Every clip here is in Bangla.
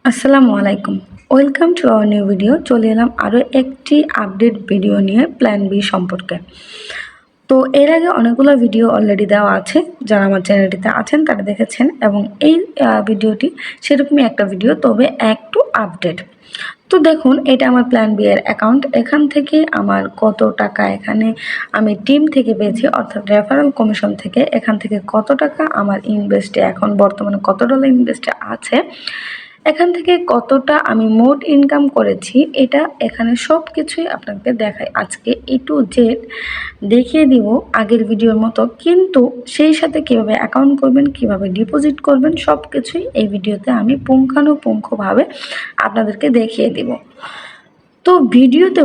আসসালামু আলাইকুম। Welcome to our new video. চলে এলাম আরও একটি আপডেট ভিডিও নিয়ে প্ল্যান বি সম্পর্কে। তো এর আগে অনেকগুলো ভিডিও অলরেডি দেওয়া আছে, যারা আমার চ্যানেলটিতে আছেন তারা দেখেছেন, এবং এই ভিডিওটি সেরকমই একটা ভিডিও, তবে একটু আপডেট। তো দেখুন, এটা আমার প্ল্যান বি এর অ্যাকাউন্ট। এখান থেকে আমার কত টাকা এখানে আমি টিম থেকে পেয়েছি, অর্থাৎ রেফারেল কমিশন থেকে। এখান থেকে কত টাকা আমার ইনভেস্টে, এখন বর্তমানে কত ডলার ইনভেস্টে আছে, এখান থেকে কতটা আমি মোট ইনকাম করেছি, এটা এখানে সব কিছুই আপনাকে দেখায়। আজকে এ টু জেড দেখিয়ে দিব আগের ভিডিওর মতো, কিন্তু সেই সাথে কিভাবে অ্যাকাউন্ট করবেন, কিভাবে ডিপোজিট করবেন, সব কিছুই এই ভিডিওতে আমি পুঙ্খানুপুঙ্খভাবে আপনাদেরকে দেখিয়ে দিব। তো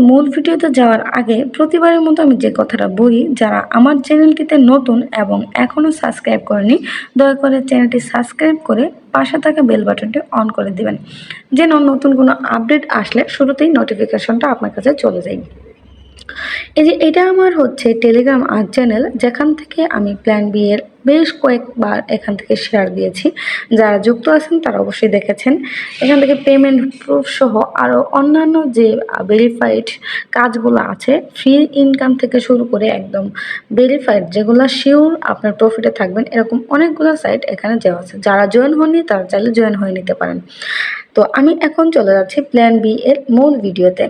মূল ভিডিওতে যাওয়ার আগে প্রতিবারের মতো আমি যে কথাটা বলি, যারা আমার চ্যানেলটিতে নতুন এবং এখনও সাবস্ক্রাইব করেনি, দয়া করে চ্যানেলটি সাবস্ক্রাইব করে পাশে থাকা বেল বাটনটি অন করে দিবেন, যেন নতুন কোনো আপডেট আসলে শুরুতেই নোটিফিকেশনটা আপনার কাছে চলে যায়। এই যে এটা আমার হচ্ছে টেলিগ্রাম চ্যানেল, যেখান থেকে আমি প্ল্যান বি এর বেশ কয়েকবার এখান থেকে শেয়ার দিয়েছি। যারা যুক্ত আছেন তারা অবশ্যই দেখেছেন। এখান থেকে পেমেন্ট প্রুফ সহ আরও অন্যান্য যে ভেরিফাইড কাজগুলো আছে, ফ্রি ইনকাম থেকে শুরু করে একদম ভেরিফাইড, যেগুলো শিওর আপনার প্রফিটে থাকবেন, এরকম অনেকগুলো সাইট এখানে দেওয়া আছে। যারা জয়েন হননি তারা চাইলে জয়েন হয়ে নিতে পারেন। তো আমি এখন চলে যাচ্ছি প্ল্যান বি এর মূল ভিডিওতে।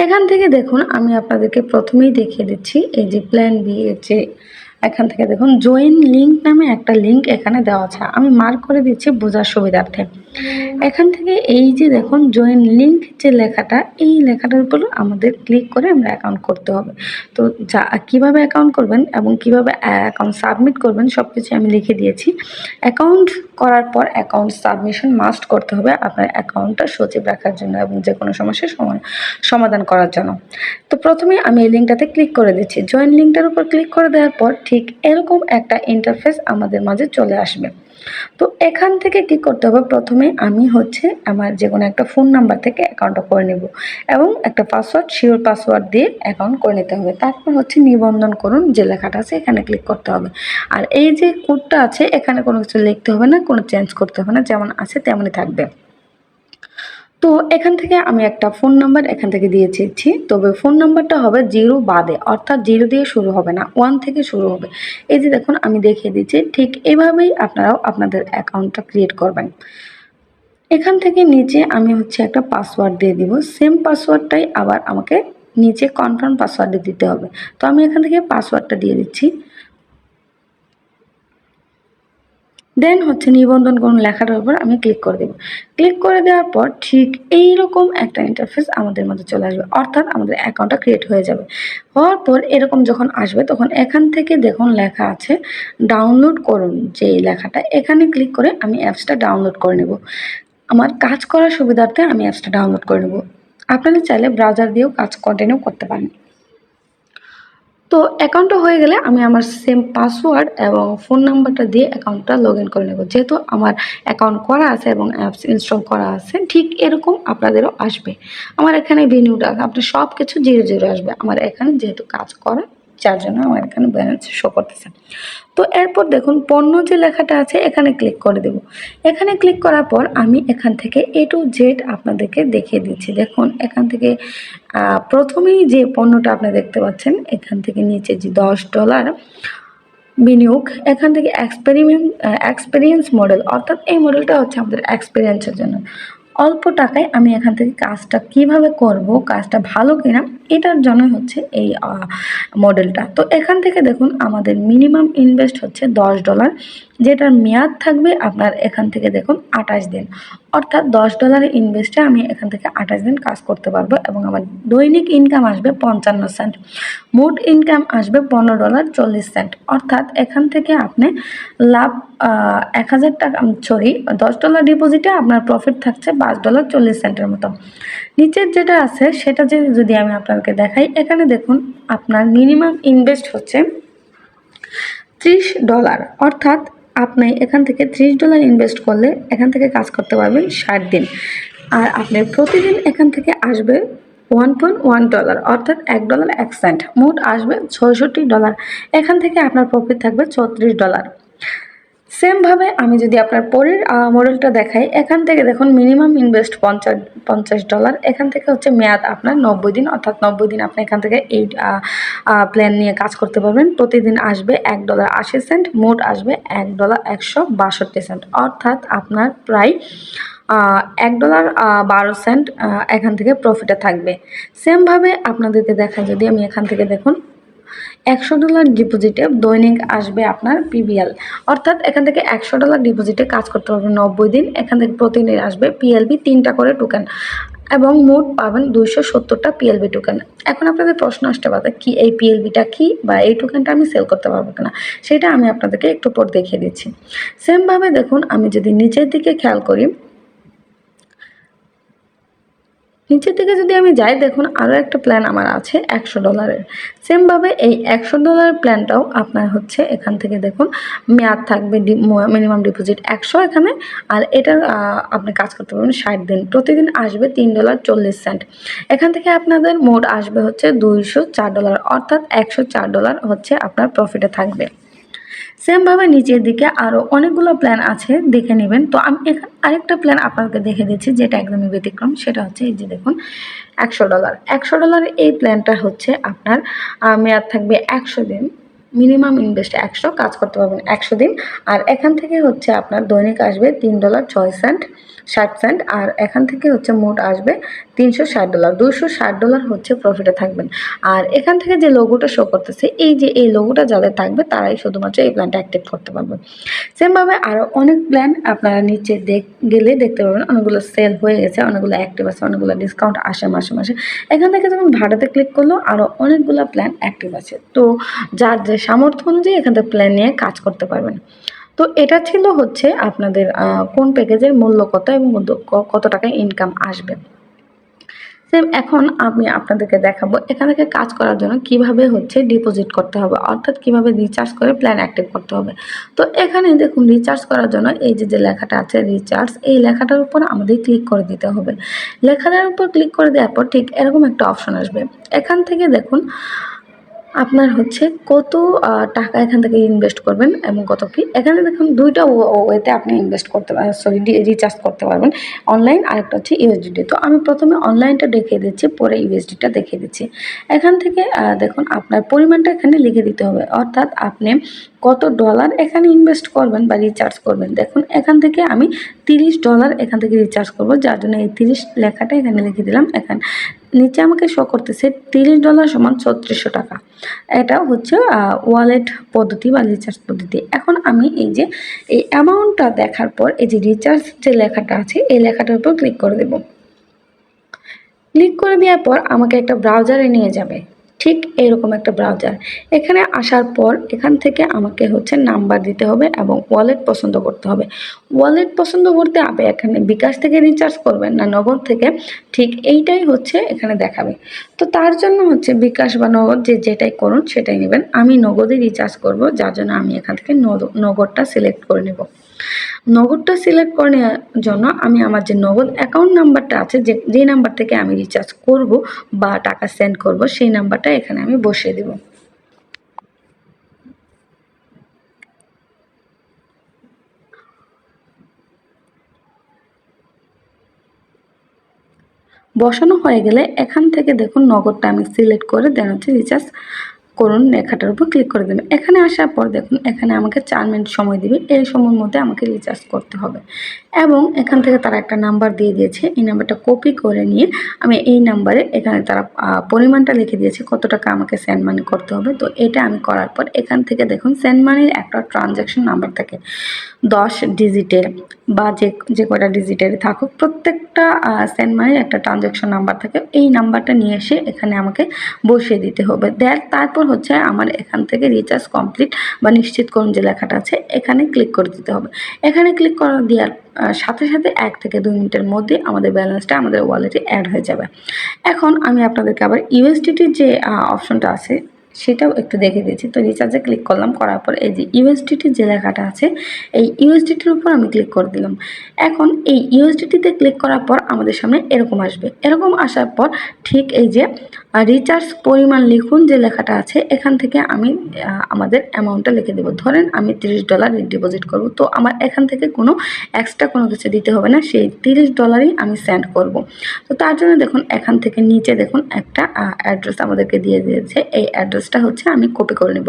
এখান থেকে দেখুন, আমি আপনাদেরকে প্রথমেই দেখিয়ে দিচ্ছি এই যে প্ল্যান বি এর যে এখান থেকে দেখুন জয়েন লিঙ্ক নামে একটা লিঙ্ক এখানে দেওয়া আছে। আমি মার্ক করে দিচ্ছি বোঝার সুবিধার্থে। এখান থেকে এই যে দেখুন জয়েন লিঙ্ক যে লেখাটা, এই লেখাটার উপর আমাদের ক্লিক করে আমরা অ্যাকাউন্ট করতে হবে। তো কীভাবে অ্যাকাউন্ট করবেন এবং কিভাবে অ্যাকাউন্ট সাবমিট করবেন সব কিছু আমি লিখে দিয়েছি। অ্যাকাউন্ট করার পর অ্যাকাউন্ট সাবমিশন মাস্ট করতে হবে আপনার অ্যাকাউন্টটা সজীব রাখার জন্য এবং যে কোনো সমস্যার সমাধান করার জন্য। তো প্রথমে আমি এই লিঙ্কটাতে ক্লিক করে দিচ্ছি। জয়েন লিঙ্কটার উপর ক্লিক করে দেওয়ার পর ঠিক এরকম একটা ইন্টারফেস আমাদের মাঝে চলে আসবে। তো এখান থেকে কি করতে হবে, প্রথমে আমি হচ্ছে আমার যে কোনো একটা ফোন নাম্বার থেকে অ্যাকাউন্টটা করে নেব এবং একটা পাসওয়ার্ড, শিওর পাসওয়ার্ড দিয়ে অ্যাকাউন্ট করে নিতে হবে। তারপর হচ্ছে নিবন্ধন করুন যে লেখাটা আছে এখানে ক্লিক করতে হবে। আর এই যে কোডটা আছে এখানে কোনো কিছু লিখতে হবে না, কোনো চেঞ্জ করতে হবে না, যেমন আছে তেমনই থাকবে। তো এখান থেকে আমি একটা ফোন নাম্বার এখান থেকে দিয়েছি, তবে ফোন নাম্বারটা হবে 0 বাদে, অর্থাৎ 0 দিয়ে শুরু হবে না, 1 থেকে শুরু হবে। এই যে দেখুন আমি দেখিয়ে দিচ্ছি, ঠিক এভাবেই আপনারাও আপনাদের অ্যাকাউন্টটা ক্রিয়েট করবেন। এখান থেকে নিচে আমি হচ্ছে একটা পাসওয়ার্ড দিয়ে দিব, সেম পাসওয়ার্ডটাই আবার আমাকে নিচে কনফার্ম পাসওয়ার্ডে দিতে হবে। তো আমি এখান থেকে পাসওয়ার্ডটা দিয়ে দিচ্ছি। দেন হচ্ছে নিবন্ধন করুন লেখাটার উপর আমি ক্লিক করে দেব। ক্লিক করে দেওয়ার পর ঠিক এইরকম একটা ইন্টারফেস আমাদের মধ্যে চলে আসবে, অর্থাৎ আমাদের অ্যাকাউন্টটা ক্রিয়েট হয়ে যাবে। হওয়ার পর এরকম যখন আসবে তখন এখান থেকে দেখুন লেখা আছে ডাউনলোড করুন, যে লেখাটা এখানে ক্লিক করে আমি অ্যাপসটা ডাউনলোড করে নেব। আমার কাজ করার সুবিধার্থে আমি অ্যাপসটা ডাউনলোড করে নেব। আপনারা চাইলে ব্রাউজার দিয়েও কাজ কন্টিনিউ করতে পারেন। তো অ্যাকাউন্টটা হয়ে গেলে আমি আমার সেম পাসওয়ার্ড এবং ফোন নাম্বারটা দিয়ে অ্যাকাউন্টটা লগ ইন করে নেব। যেহেতু আমার অ্যাকাউন্ট করা আছে এবং অ্যাপস ইনস্টল করা আছে, ঠিক এরকম আপনাদেরও আসবে। আমার এখানে ভেনিউটা আপনার সব কিছু 0 আসবে। আমার এখানে যেহেতু কাজ করা, যার জন্য আমার এখানে ব্যালেন্স শো করতেছে। তো এরপর দেখুন পণ্য যে লেখাটা আছে এখানে ক্লিক করে দেব। এখানে ক্লিক করার পর আমি এখান থেকে এ টু জেড আপনাদেরকে দেখিয়ে দিচ্ছি। দেখুন এখান থেকে প্রথমেই যে পণ্যটা আপনি দেখতে পাচ্ছেন, এখান থেকে নিচে যে $10 বিনিয়োগ, এখান থেকে এক্সপেরিয়েন্স মডেল, অর্থাৎ এই মডেলটা হচ্ছে আমাদের এক্সপেরিয়েন্সের জন্য। অল্প টাকায় আমি এখান থেকে কাজটা কিভাবে করব, কাজটা ভালো কিনা, এটার জন্যই হচ্ছে এই মডেলটা। তো এখান থেকে দেখুন আমাদের মিনিমাম ইনভেস্ট হচ্ছে $10, যেটার মেয়াদ থাকবে আপনার এখান থেকে দেখুন 28 দিন, অর্থাৎ $10 ইনভেস্টে আমি এখান থেকে 28 দিন কাজ করতে পারবো এবং আমার দৈনিক ইনকাম আসবে 55 সেন্ট, মোট ইনকাম আসবে $15.40, অর্থাৎ এখান থেকে আপনি লাভ 1000 টাকা, সরি $10 ডিপোজিটে আপনার প্রফিট থাকছে $5.40 মতো। নিচের যেটা আছে সেটা যদি আমি আপনাদেরকে দেখাই, এখানে দেখুন আপনার মিনিমাম ইনভেস্ট হচ্ছে $30, অর্থাৎ আপনি এখান থেকে $30 ইনভেস্ট করলে এখান থেকে কাজ করতে পারবেন 60 দিন। আর আপনার প্রতিদিন এখান থেকে আসবে $1.1, অর্থাৎ $1.01, মোট আসবে $66। এখান থেকে আপনার প্রফিট থাকবে $34। সেমভাবে আমি যদি আপনার পরের মডেলটা দেখাই, এখান থেকে দেখুন মিনিমাম ইনভেস্ট $50, এখান থেকে হচ্ছে মেয়াদ আপনার 90 দিন, অর্থাৎ 90 দিন আপনি এখান থেকে এই প্ল্যান নিয়ে কাজ করতে পারবেন। প্রতিদিন আসবে $1.80, মোট আসবে $1.162, অর্থাৎ আপনার প্রায় $1.12 এখান থেকে প্রফিটে থাকবে। সেমভাবে আপনাদেরকে দেখা, যদি আমি এখান থেকে দেখুন $100 ডিপোজিটে দৈনিক আসবে আপনার পিবিএল, অর্থাৎ এখান থেকে $100 ডিপোজিটে কাজ করতে পারবেন 90 দিন। এখান থেকে প্রতিদিন আসবে পিএলবি 3টা করে টোকেন এবং মোট পাবেন 270টা পিএলবি টোকেন। এখন আপনাদের প্রশ্ন আসতে পারে কি এই পিএলবিটা কি, বা এই টোকেনটা আমি সেল করতে পারবো কিনা, সেটা আমি আপনাদেরকে একটু পর দেখিয়ে দিচ্ছি। সেমভাবে দেখুন, আমি যদি নিচের দিকে খেয়াল করি, নিচের দিকে যদি আমি যাই, দেখুন আরও একটা প্ল্যান আমার আছে $100। সেমভাবে এই $100 প্ল্যানটাও আপনার হচ্ছে এখান থেকে দেখুন মেয়াদ থাকবে, মিনিমাম ডিপোজিট 100 এখানে, আর এটার আপনি কাজ করতে পারবেন 60 দিন। প্রতিদিন আসবে $3.40। এখান থেকে আপনাদের মোট আসবে হচ্ছে $204, অর্থাৎ $104 হচ্ছে আপনার প্রফিটে থাকবে। সেমভাবে নিচের দিকে আরও অনেকগুলো প্ল্যান আছে, দেখে নেবেন। তো আমি এখানে আরেকটা প্ল্যান আপনাকে দেখে দিচ্ছি যেটা একদমই ব্যতিক্রম, সেটা হচ্ছে এই যে দেখুন $100 এই প্ল্যানটা হচ্ছে আপনার মেয়াদ থাকবে 100 দিন, মিনিমাম ইনভেস্ট 100, কাজ করতে পারবেন 100 দিন। আর এখান থেকে হচ্ছে আপনার দৈনিক আসবে $3.60, আর এখান থেকে হচ্ছে মোট আসবে $360, $260 হচ্ছে প্রফিটে থাকবেন। আর এখান থেকে যে লোগোটা শো করতেছে, এই যে এই লোগোটা যাদের থাকবে তারাই শুধুমাত্র এই প্ল্যানটা অ্যাক্টিভ করতে পারবেন। সেমভাবে আরও অনেক প্ল্যান আপনারা নিচে গেলে দেখতে পাবেন, অনেকগুলো সেল হয়ে গেছে, অনেকগুলো অ্যাক্টিভ আছে, অনেকগুলো ডিসকাউন্ট আসে মাসে মাসে। এখান থেকে যখন ভাড়াতে ক্লিক করলেও আরও অনেকগুলো প্ল্যান অ্যাক্টিভ আছে। তো যার যে সামর্থ্য অনুযায়ী এখান থেকে প্ল্যান নিয়ে কাজ করতে পারবেন। তো এটা ছিল হচ্ছে আপনাদের কোন প্যাকেজের মূল্য কত এবং কত টাকা ইনকাম আসবে। সেম এখন আমি আপনাদেরকে দেখাবো এখান থেকে কাজ করার জন্য কিভাবে হচ্ছে ডিপোজিট করতে হবে, অর্থাৎ কিভাবে রিচার্জ করে প্ল্যান অ্যাক্টিভ করতে হবে। তো এখানে দেখুন রিচার্জ করার জন্য এই যে লেখাটা আছে রিচার্জ, এই লেখাটার উপর আমাদের ক্লিক করে দিতে হবে। লেখাটার উপর ক্লিক করে দেওয়ার পর ঠিক এরকম একটা অপশন আসবে। এখান থেকে দেখুন আপনার হচ্ছে কত টাকা এখান থেকে ইনভেস্ট করবেন এবং কত কি। এখানে দেখুন দুইটা ওয়েতে আপনি ইনভেস্ট করতে পারবেন, রিচার্জ করতে পারবেন, অনলাইন, আরেকটা হচ্ছে ইউএসডিটি। তো আমি প্রথমে অনলাইনটা দেখিয়ে দিচ্ছি, পরে ইউএসডিটা দেখিয়ে দিচ্ছি। এখান থেকে দেখুন আপনার পরিমাণটা এখানে লিখে দিতে হবে, অর্থাৎ আপনি কত ডলার এখানে ইনভেস্ট করবেন বা রিচার্জ করবেন। দেখুন এখান থেকে আমি $30 এখান থেকে রিচার্জ করব, যার জন্য এই 30 লেখাটা এখানে লিখে দিলাম। এখানে নিচে আমাকে শো করতেছে $30 সমান 3600 টাকা। এটা হচ্ছে ওয়ালেট পদ্ধতি বা রিচার্জ পদ্ধতি। এখন আমি এই যে এই অ্যামাউন্টটা দেখার পর এই যে রিচার্জ যে লেখাটা আছে এই লেখাটার উপর ক্লিক করে দেব। ক্লিক করে দেওয়ার পর আমাকে একটা ব্রাউজারে নিয়ে যাবে, ঠিক এরকম একটা ব্রাউজার। এখানে আসার পর এখান থেকে আমাকে হচ্ছে নাম্বার দিতে হবে এবং ওয়ালেট পছন্দ করতে হবে। ওয়ালেট পছন্দ করতে হবে এখানে বিকাশ থেকে রিচার্জ করবেন না নগদ থেকে, ঠিক এইটাই হচ্ছে এখানে দেখাবে। তো তার জন্য হচ্ছে বিকাশ বা নগদ যেটাই করুন সেটাই নেবেন। আমি নগদে রিচার্জ করব, যার জন্য আমি এখান থেকে নগদটা সিলেক্ট করে নেব। নগদটা সিলেক্ট করে নেওয়ার জন্য আমি আমার যে নগদ অ্যাকাউন্ট নাম্বারটা আছে, যে নাম্বার থেকে আমি রিচার্জ করব বা টাকা সেন্ড করব, সেই নাম্বারটা এখানে আমি বসিয়ে দেব। বসানো হয়ে গেলে এখান থেকে দেখুন নগদটা আমি সিলেক্ট করে দেন হচ্ছে রিচার্জ করুন লেখাটার উপর ক্লিক করে দেবেন। এখানে আসার পর দেখুন এখানে আমাকে 4 মিনিট সময় দিবে, এই সময়ের মধ্যে আমাকে রিচার্জ করতে হবে। এবং এখান থেকে তারা একটা নাম্বার দিয়ে দিয়েছে, এই নাম্বারটা কপি করে নিয়ে আমি এই নাম্বারে, এখানে তারা পরিমাণটা লিখে দিয়েছে কত টাকা আমাকে সেন্ড মানি করতে হবে। তো এটা আমি করার পর এখান থেকে দেখুন সেন্ড মানির একটা ট্রানজ্যাকশন নাম্বার থাকে 10 ডিজিটের বা যে কটা ডিজিটের থাকুক, প্রত্যেকটা সেন্ড মানির একটা ট্রানজ্যাকশন নাম্বার থাকে। এই নাম্বারটা নিয়ে এসে এখানে আমাকে বসিয়ে দিতে হবে। তারপর হচ্ছে আমার এখান থেকে রিচার্জ কমপ্লিট বা নিশ্চিত করুন যে লেখাটা আছে এখানে ক্লিক করে দিতে হবে। এখানে ক্লিক করে দেওয়ার সাথে সাথে 1 থেকে 2 মিনিটের মধ্যে আমাদের ব্যালেন্সটা আমাদের ওয়ালেটে অ্যাড হয়ে যাবে। এখন আমি আপনাদেরকে আবার ইউএসডিটির যে অপশনটা আছে সেটাও একটু দেখে দিয়েছি। তো রিচার্জে ক্লিক করলাম, করার পর এই যে ইউএসডিটির যে লেখাটা আছে এই ইউএসডিটির উপর আমি ক্লিক করে দিলাম। এখন এই ইউএসডিটিতে ক্লিক করার পর আমাদের সামনে এরকম আসবে। এরকম আসার পর ঠিক এই যে রিচার্জ পরিমাণ লিখুন যে লেখাটা আছে, এখান থেকে আমি আমাদের অ্যামাউন্টটা লিখে দেবো। ধরেন আমি $30 ডিপোজিট করব, তো আমার এখান থেকে কোনো এক্সট্রা কোনো কিছু দিতে হবে না, সেই $30 আমি সেন্ড করব। তো তার জন্য দেখুন এখান থেকে নিচে দেখুন একটা অ্যাড্রেস আমাদেরকে দিয়ে দিয়েছে। এই অ্যাড্রেসটা হচ্ছে আমি কপি করে নেব।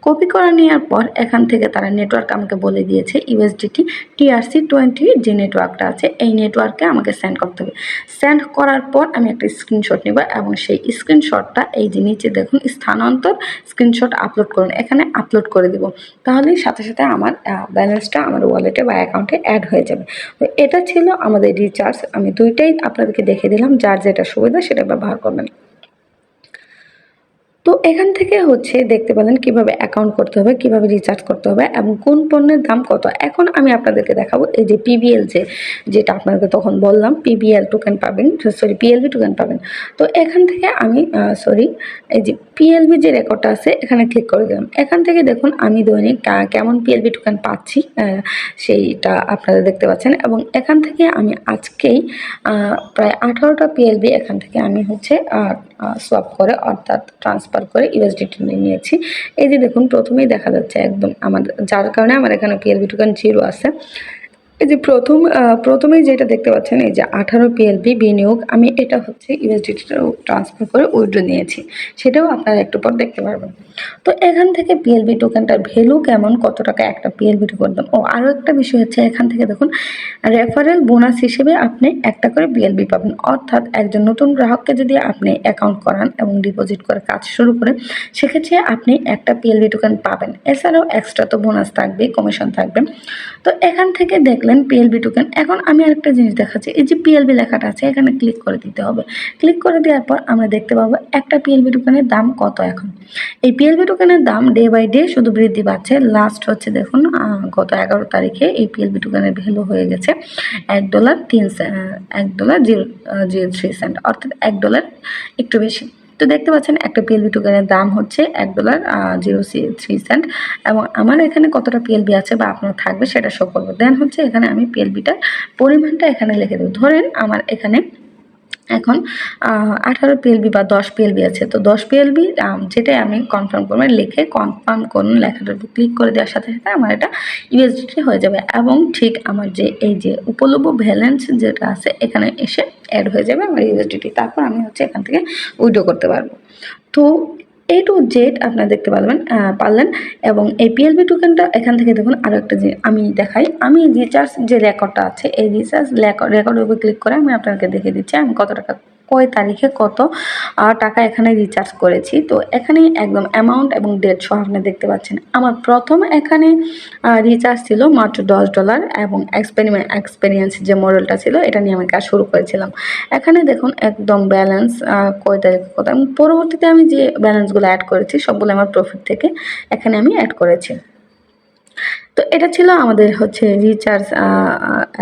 কপি করে নেওয়ার পর এখান থেকে তারা নেটওয়ার্ক আমাকে বলে দিয়েছে ইউএসডিটি TRC20 যে নেটওয়ার্কটা আছে, এই নেটওয়ার্কে আমাকে সেন্ড করতে হবে। সেন্ড করার পর আমি একটা স্ক্রিনশট নেব এবং সেই স্ক্রিনশটটা এই যে নিচে দেখুন স্থানান্তর স্ক্রিনশট আপলোড করুন, এখানে আপলোড করে দিব। তাহলেই সাথে সাথে আমার ব্যালেন্সটা আমার ওয়ালেটে বা অ্যাকাউন্টে অ্যাড হয়ে যাবে। তো এটা ছিল আমাদের রিচার্জ। আমি দুইটাই আপনাদেরকে দেখে দিলাম, যার যেটা সুবিধা সেটা ব্যবহার করবেন। তো এখান থেকে হচ্ছে দেখতে পেলেন কিভাবে অ্যাকাউন্ট করতে হবে, কিভাবে রিচার্জ করতে হবে এবং কোন পণ্যের দাম কত। এখন আমি আপনাদেরকে দেখাবো এই যে পিবিএল যেটা আপনাদেরকে তখন বললাম পিবিএল টোকেন পাবেন, সরি পিএলবি টোকেন পাবেন। তো এখান থেকে আমি এই যে পিএলবি যে রেকর্ডটা আছে এখানে ক্লিক করে দিলাম। এখান থেকে দেখুন আমি দৈনিক কেমন পিএলবি টোকেন পাচ্ছি সেইটা আপনারা দেখতে পাচ্ছেন এবং এখান থেকে আমি আজকেই প্রায় 18টা পিএলবি এখান থেকে আমি হচ্ছে সোয়াপ করে অর্থাৎ ট্রান্সফার করে ইউএসডিটি নিয়েছি। এই যে দেখুন প্রথমেই দেখা যাচ্ছে একদম আমাদের, যার কারণে আমার এখানে পিএলবি টোকেন 0 আছে। এই যে প্রথমেই যেটা দেখতে পাচ্ছেন এই যে 18 পিএলবি বিনিয়োগ, আমি এটা হচ্ছে ইউএসডিটি ট্রান্সফার করে উইথড্র নিয়েছি, সেটাও আপনারা একটু পর দেখতে পারবেন। তো এখান থেকে পিএলবি টোকেনটার ভ্যালু কেমন, কত টাকা একটা পিএলবি টোকেন দাম। ও আরও একটা বিষয় হচ্ছে এখান থেকে দেখুন রেফারেল বোনাস হিসেবে আপনি একটা করে পিএলবি পাবেন, অর্থাৎ একজন নতুন গ্রাহককে যদি আপনি অ্যাকাউন্ট করান এবং ডিপোজিট করে কাজ শুরু করেন সেক্ষেত্রে আপনি একটা পিএলবি টোকেন পাবেন। এছাড়াও এক্সট্রা তো বোনাস থাকবে, কমিশন থাকবে। তো এখান থেকে দেখলেন পিএলবি টোকেন। এখন আমি আরেকটা জিনিস দেখাচ্ছি, এই যে পিএলবি লেখাটা আছে এখানে ক্লিক করে দিতে হবে। ক্লিক করে দেওয়ার পর আমরা দেখতে পাবো একটা পিএলবি টোকেনের দাম কত। এখন এই পিএলবি টোকেনের দাম ডে বাই ডে শুধু বৃদ্ধি পাচ্ছে। লাস্ট হচ্ছে দেখুন গত 11 তারিখে এই পিএলবি টোকেনের ভ্যালু হয়ে গেছে $1.03, অর্থাৎ $1 একটু বেশি। তো দেখতে পাচ্ছেন একটা পিএলবি টোকেনের দাম হচ্ছে $1.03 এবং আমার এখানে কতটা পিএলবি আছে বা আপনার থাকবে সেটা শো করবো। দেন হচ্ছে এখানে আমি পিএলবিটার পরিমাণটা এখানে লিখে দেবো। ধরেন আমার এখানে এখন 18 পিএলবি বা 10 পিএলবি আছে, তো 10 পিএলবি যেটাই আমি কনফার্ম করবো, লিখে কনফার্ম করুন লেখাটার উপর ক্লিক করে দেওয়ার সাথে সাথে আমার এটা ইউএসডিটি হয়ে যাবে এবং ঠিক আমার যে এই যে উপলব্ধ ব্যালেন্স যেটা আছে এখানে এসে অ্যাড হয়ে যাবে আমার ইউএসডিটি। তারপর আমি হচ্ছে এখান থেকে উইথড্র করতে পারবো। তো A to Z আপনারা দেখতে পারলেন এবং এই পিএলবি টোকেনটা এখান থেকে দেখুন আরও একটা যে আমি দেখাই, আমি রিচার্জ যে রেকর্ডটা আছে এই রিচার্জ রেকর্ডের উপর ক্লিক করে আমি আপনাকে দেখে দিচ্ছি আমি কত টাকা কয় তারিখে কত টাকা এখানে রিচার্জ করেছি। তো এখানে একদম অ্যামাউন্ট এবং ডেট সহ আপনি দেখতে পাচ্ছেন। আমার প্রথম এখানে রিচার্জ ছিল মাত্র $10 এবং এক্সপেরিয়েন্স যে মডেলটা ছিল এটা নিয়ে আমি কাজ শুরু করেছিলাম। এখানে দেখুন একদম ব্যালেন্স কয় তারিখে কত, এবং পরবর্তীতে আমি যে ব্যালেন্সগুলো অ্যাড করেছি সবগুলো আমার প্রফিট থেকে এখানে আমি অ্যাড করেছি। তো এটা ছিল আমাদের হচ্ছে রিচার্জ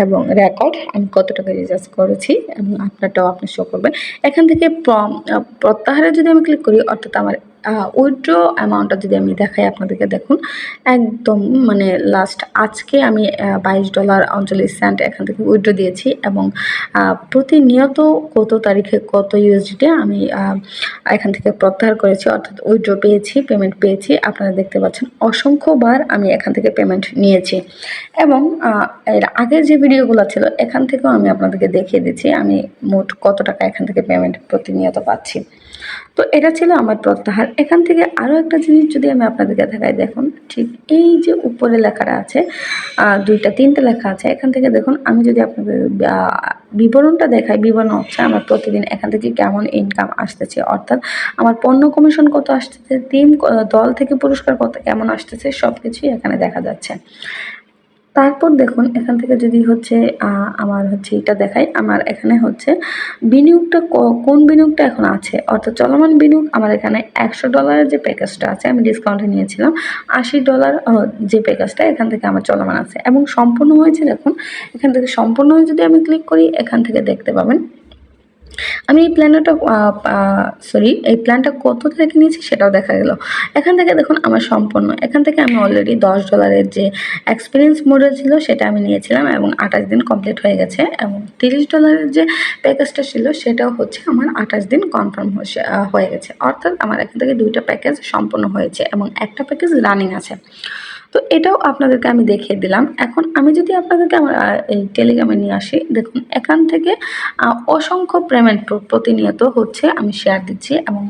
এবং রেকর্ড, আমি কত টাকা রিচার্জ করেছি এবং আপনারটাও আপনি শো করবেন। এখান থেকে প্রত্যাহারে যদি আমি ক্লিক করি অর্থাৎ আমার উইথড্র অ্যামাউন্টটা যদি আমি দেখাই আপনাদেরকে, দেখুন একদম মানে লাস্ট আজকে আমি $22.39 এখান থেকে উইথড্র দিয়েছি এবং প্রতিনিয়ত কত তারিখে কত ইউএসডিটি আমি এখান থেকে প্রত্যাহার করেছি অর্থাৎ উইথড্র পেয়েছি, পেমেন্ট পেয়েছি। আপনারা দেখতে পাচ্ছেন অসংখ্যবার আমি এখান থেকে পেমেন্ট নিয়েছি এবং এর আগের যে ভিডিওগুলো ছিল এখান থেকেও আমি আপনাদেরকে দেখিয়ে দিচ্ছি আমি মোট কত টাকা এখান থেকে পেমেন্ট প্রতিনিয়ত পাচ্ছি। তো এটা ছিল আমার প্রত্যাহার। এখান থেকে আরও একটা জিনিস যদি আমি আপনাদেরকে দেখাই, দেখুন ঠিক এই যে উপরে লেখাটা আছে 2টা 3টা লেখা আছে, এখান থেকে দেখুন আমি যদি আপনাদের বিবরণটা দেখাই, বিবরণ হচ্ছে আমার প্রতিদিন এখান থেকে কেমন ইনকাম আসতেছে, অর্থাৎ আমার পণ্য কমিশন কত আসতেছে, দল থেকে পুরস্কার কত কেমন আসতেছে সব কিছুই এখানে দেখা যাচ্ছে। তারপর দেখুন এখান থেকে যদি হচ্ছে আমার হচ্ছে এটা দেখাই, আমার এখানে হচ্ছে বিনিয়োগটা কোন বিনিয়োগটা এখন আছে, অর্থাৎ চলমান বিনিয়োগ আমার এখানে $100 যে প্যাকেজটা আছে আমি ডিসকাউন্টে নিয়েছিলাম, $80 যে প্যাকেজটা এখান থেকে আমার চলমান আছে এবং সম্পূর্ণ হয়েছে। দেখুন এখান থেকে সম্পূর্ণ যদি আমি ক্লিক করি এখান থেকে দেখতে পাবেন আমি এই প্ল্যানটা কত থেকে নিয়েছি সেটাও দেখা গেল। এখান থেকে দেখুন আমার সম্পূর্ণ এখান থেকে আমি অলরেডি $10 যে এক্সপেরিয়েন্স মডেল ছিল সেটা আমি নিয়েছিলাম এবং 28 দিন কমপ্লিট হয়ে গেছে, এবং $30 যে প্যাকেজটা ছিল সেটাও হচ্ছে আমার 28 দিন কনফার্ম হয়ে গেছে। অর্থাৎ আমার এখান থেকে 2টা প্যাকেজ সম্পূর্ণ হয়েছে এবং একটা প্যাকেজ রানিং আছে। তো এটাও আপনাদেরকে আমি দেখিয়ে দিলাম। এখন আমি যদি আপনাদেরকে আমার এই টেলিগ্রামে নিয়ে আসি, দেখুন এখান থেকে অসংখ্য পেমেন্ট প্রতিনিয়ত হচ্ছে আমি শেয়ার দিচ্ছি, এবং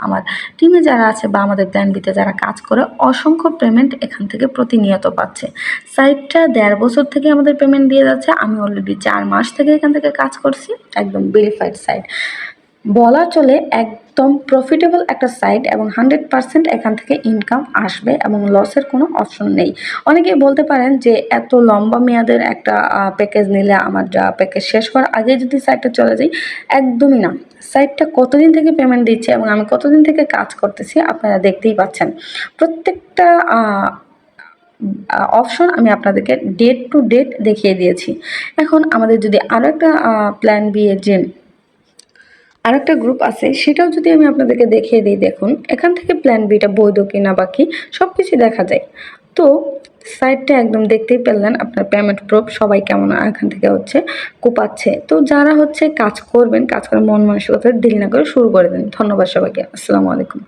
আমার টিমে যারা আছে বা আমাদের প্ল্যান বিতে যারা কাজ করে অসংখ্য পেমেন্ট এখান থেকে প্রতিনিয়ত পাচ্ছে। সাইটটা 1.5 বছর থেকে আমাদের পেমেন্ট দিয়ে যাচ্ছে। আমি অলরেডি 4 মাস থেকে এখান থেকে কাজ করছি। একদম ভেরিফাইড সাইট বলা চলে, একদম প্রফিটেবল একটা সাইট, এবং 100% এখান থেকে ইনকাম আসবে এবং লসের কোনো অপশন নেই। অনেকেই বলতে পারেন যে এত লম্বা মেয়াদের একটা প্যাকেজ নিলে আমার প্যাকেজ শেষ হওয়ার আগে যদি সাইটটা চলে যায়, একদমই না। সাইটটা কতদিন থেকে পেমেন্ট দিচ্ছে এবং আমি কতদিন থেকে কাজ করতেছি আপনারা দেখতেই পাচ্ছেন। প্রত্যেকটা অপশন আমি আপনাদেরকে ডেট টু ডেট দেখিয়ে দিয়েছি। এখন আমাদের যদি আরও একটা প্ল্যান বি এর যে আরেকটা গ্রুপ আছে সেটাও যদি আমি আপনাদেরকে দেখিয়ে দিই, দেখুন এখান থেকে প্ল্যান বিটা বৈধ কিনা বাকি সব কিছু দেখা যায়। তো সাইটটা একদম দেখতেই পেলেন, আপনার পেমেন্ট প্রুফ সবাই কেমন এখান থেকে হচ্ছে কোপাচ্ছে। তো যারা হচ্ছে কাজ করবেন, কাজ করে মন মানসিকতা দেরি না করে শুরু করে দেন। ধন্যবাদ সবাইকে। আসসালামু আলাইকুম।